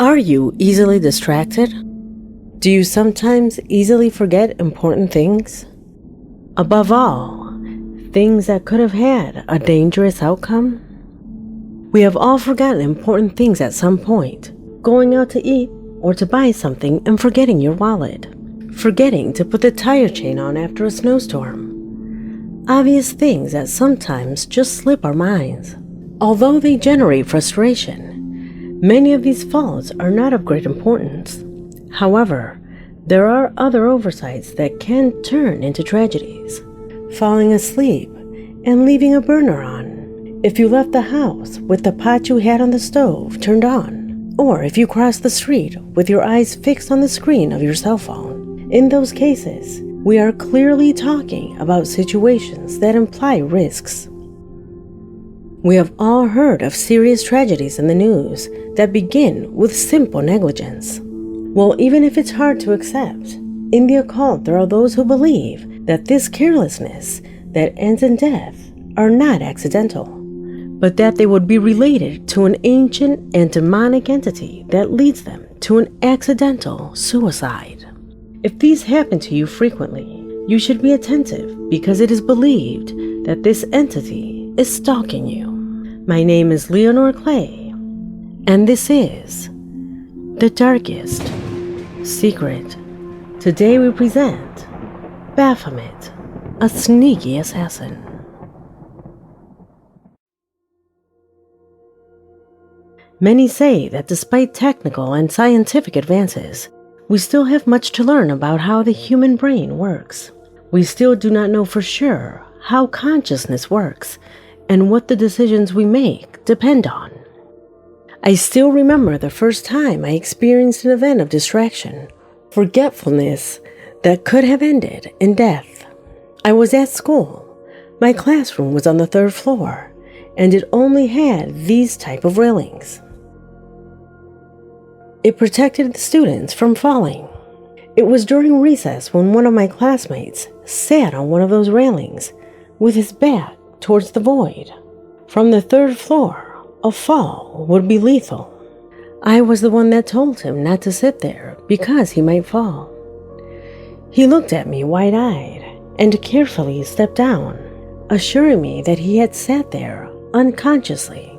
Are you easily distracted? Do you sometimes easily forget important things? Above all, things that could have had a dangerous outcome? We have all forgotten important things at some point, going out to eat or to buy something and forgetting your wallet, forgetting to put the tire chain on after a snowstorm. Obvious things that sometimes just slip our minds. Although they generate frustration, many of these faults are not of great importance. However, there are other oversights that can turn into tragedies. Falling asleep and leaving a burner on. If you left the house with the pot you had on the stove turned on. Or if you crossed the street with your eyes fixed on the screen of your cell phone. In those cases, we are clearly talking about situations that imply risks. We have all heard of serious tragedies in the news that begin with simple negligence. Well, even if it's hard to accept, in the occult there are those who believe that this carelessness that ends in death are not accidental, but that they would be related to an ancient and demonic entity that leads them to an accidental suicide. If these happen to you frequently, you should be attentive because it is believed that this entity is stalking you. My name is Leonore Clay, and this is The Darkest Secret. Today we present Baphomet, a sneaky assassin. Many say that despite technical and scientific advances, we still have much to learn about how the human brain works. We still do not know for sure how consciousness works and what the decisions we make depend on. I still remember the first time I experienced an event of distraction, forgetfulness that could have ended in death. I was at school. My classroom was on the 3rd floor, and it only had these type of railings. It protected the students from falling. It was during recess when one of my classmates sat on one of those railings with his back towards the void. From the 3rd floor, a fall would be lethal. I was the one that told him not to sit there because he might fall. He looked at me wide-eyed and carefully stepped down, assuring me that he had sat there unconsciously.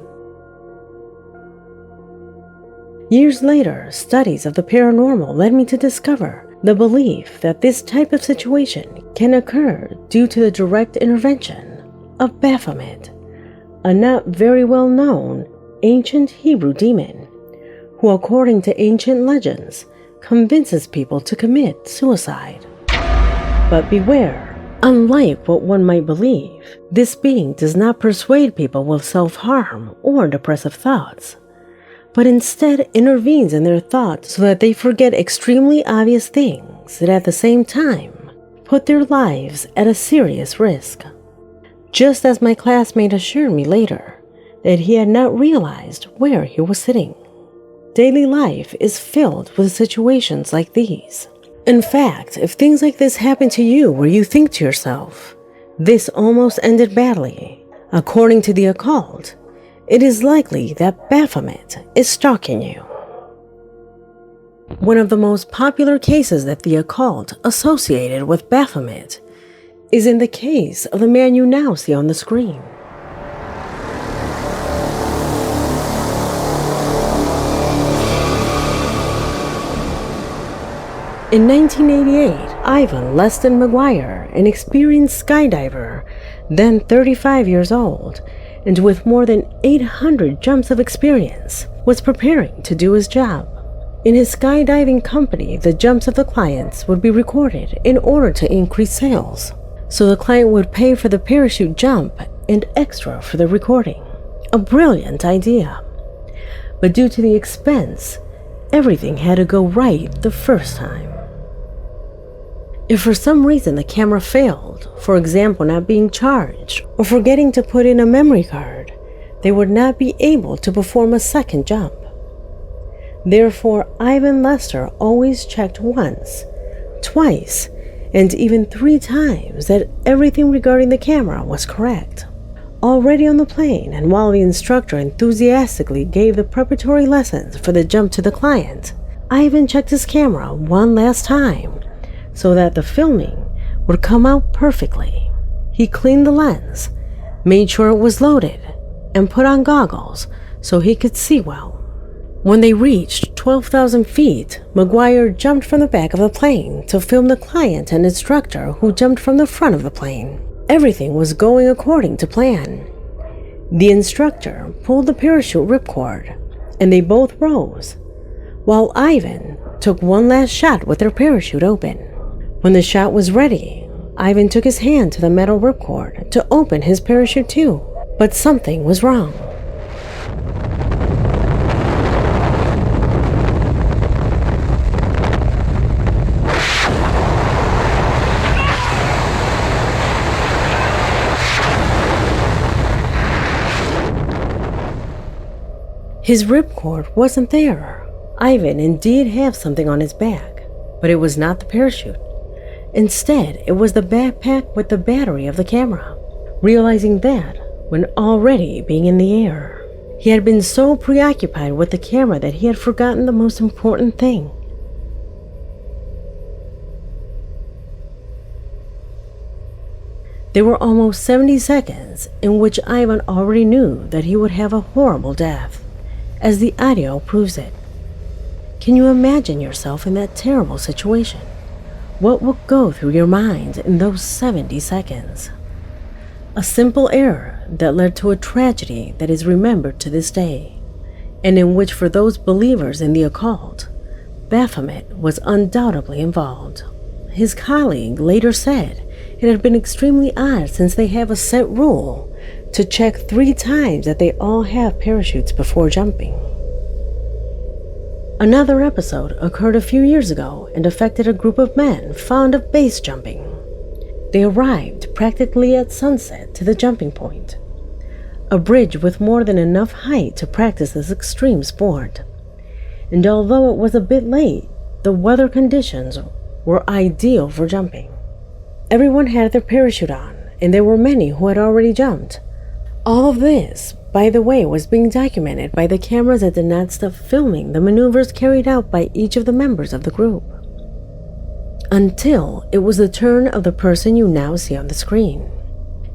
Years later, studies of the paranormal led me to discover the belief that this type of situation can occur due to the direct intervention of Baphomet, a not very well known ancient Hebrew demon, who according to ancient legends convinces people to commit suicide. But beware, unlike what one might believe, this being does not persuade people with self-harm or depressive thoughts, but instead intervenes in their thoughts so that they forget extremely obvious things that at the same time put their lives at a serious risk. Just as my classmate assured me later that he had not realized where he was sitting. Daily life is filled with situations like these. In fact, if things like this happen to you where you think to yourself, this almost ended badly, according to the occult, it is likely that Baphomet is stalking you. One of the most popular cases that the occult associated with Baphomet is in the case of the man you now see on the screen. In 1988, Ivan Leston McGuire, an experienced skydiver, then 35 years old, and with more than 800 jumps of experience, was preparing to do his job. In his skydiving company, the jumps of the clients would be recorded in order to increase sales. So the client would pay for the parachute jump and extra for the recording. A brilliant idea. But due to the expense, everything had to go right the first time. If for some reason the camera failed, for example not being charged or forgetting to put in a memory card, they would not be able to perform a second jump. Therefore, Ivan Lester always checked once, twice, and even 3 times that everything regarding the camera was correct. already on the plane, and while the instructor enthusiastically gave the preparatory lessons for the jump to the client, Ivan checked his camera one last time so that the filming would come out perfectly. He cleaned the lens, made sure it was loaded, and put on goggles so he could see well. When they reached 12,000 feet, McGuire jumped from the back of the plane to film the client and instructor, who jumped from the front of the plane. Everything was going according to plan. The instructor pulled the parachute ripcord, and they both rose, while Ivan took one last shot with their parachute open. When the shot was ready, Ivan took his hand to the metal ripcord to open his parachute too, but something was wrong. His ripcord wasn't there. Ivan indeed had something on his back, but it was not the parachute. Instead, it was the backpack with the battery of the camera. Realizing that, when already being in the air, he had been so preoccupied with the camera that he had forgotten the most important thing. There were almost 70 seconds in which Ivan already knew that he would have a horrible death, as the audio proves it. Can you imagine yourself in that terrible situation? What would go through your mind in those 70 seconds? A simple error that led to a tragedy that is remembered to this day, and in which, for those believers in the occult, Baphomet was undoubtedly involved. His colleague later said it had been extremely odd, since they have a set rule to check 3 times that they all have parachutes before jumping. Another episode occurred a few years ago and affected a group of men fond of base jumping. They arrived practically at sunset to the jumping point, a bridge with more than enough height to practice this extreme sport. And although it was a bit late, the weather conditions were ideal for jumping. Everyone had their parachute on, and there were many who had already jumped. All of this, by the way, was being documented by the cameras that did not stop filming the maneuvers carried out by each of the members of the group. Until it was the turn of the person you now see on the screen.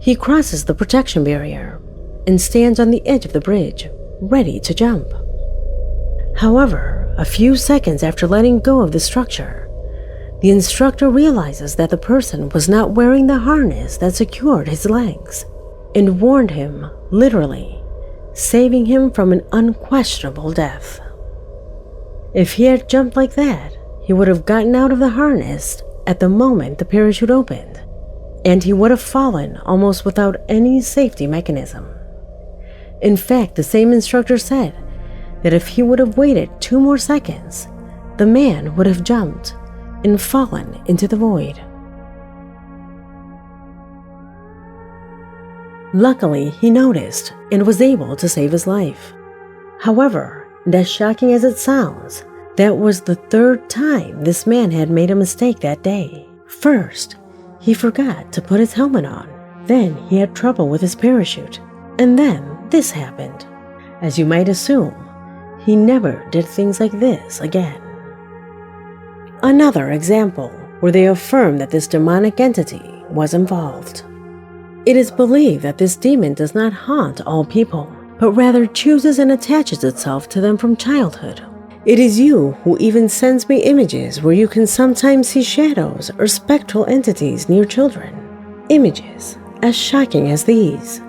He crosses the protection barrier and stands on the edge of the bridge, ready to jump. However, a few seconds after letting go of the structure, the instructor realizes that the person was not wearing the harness that secured his legs, and warned him, literally, saving him from an unquestionable death. If he had jumped like that, he would have gotten out of the harness at the moment the parachute opened, and he would have fallen almost without any safety mechanism. In fact, the same instructor said that if he would have waited 2 more seconds, the man would have jumped and fallen into the void. Luckily, he noticed and was able to save his life. However, and as shocking as it sounds, that was the 3rd time this man had made a mistake that day. First, he forgot to put his helmet on. Then he had trouble with his parachute. And then this happened. As you might assume, he never did things like this again. Another example where they affirm that this demonic entity was involved. It is believed that this demon does not haunt all people, but rather chooses and attaches itself to them from childhood. It is you who even sends me images where you can sometimes see shadows or spectral entities near children. Images as shocking as these.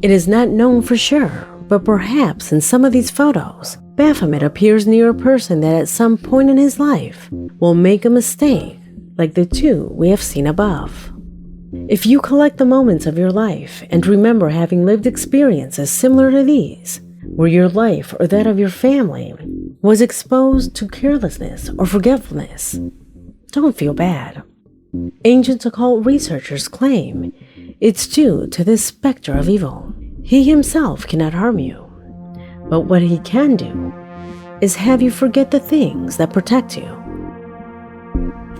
It is not known for sure, but perhaps in some of these photos, Baphomet appears near a person that at some point in his life will make a mistake, like the 2 we have seen above. If you collect the moments of your life and remember having lived experiences similar to these, where your life or that of your family was exposed to carelessness or forgetfulness, don't feel bad. Ancient occult researchers claim it's due to this specter of evil. He himself cannot harm you, but what he can do is have you forget the things that protect you.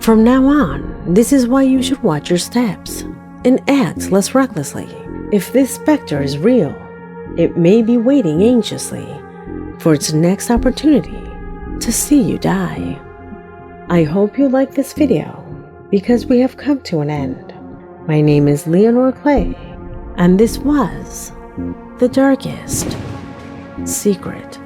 From now on, this is why you should watch your steps and act less recklessly. If this specter is real, it may be waiting anxiously for its next opportunity to see you die. I hope you like this video because we have come to an end. My name is Leonore Clay, and this was The Darkest Secret.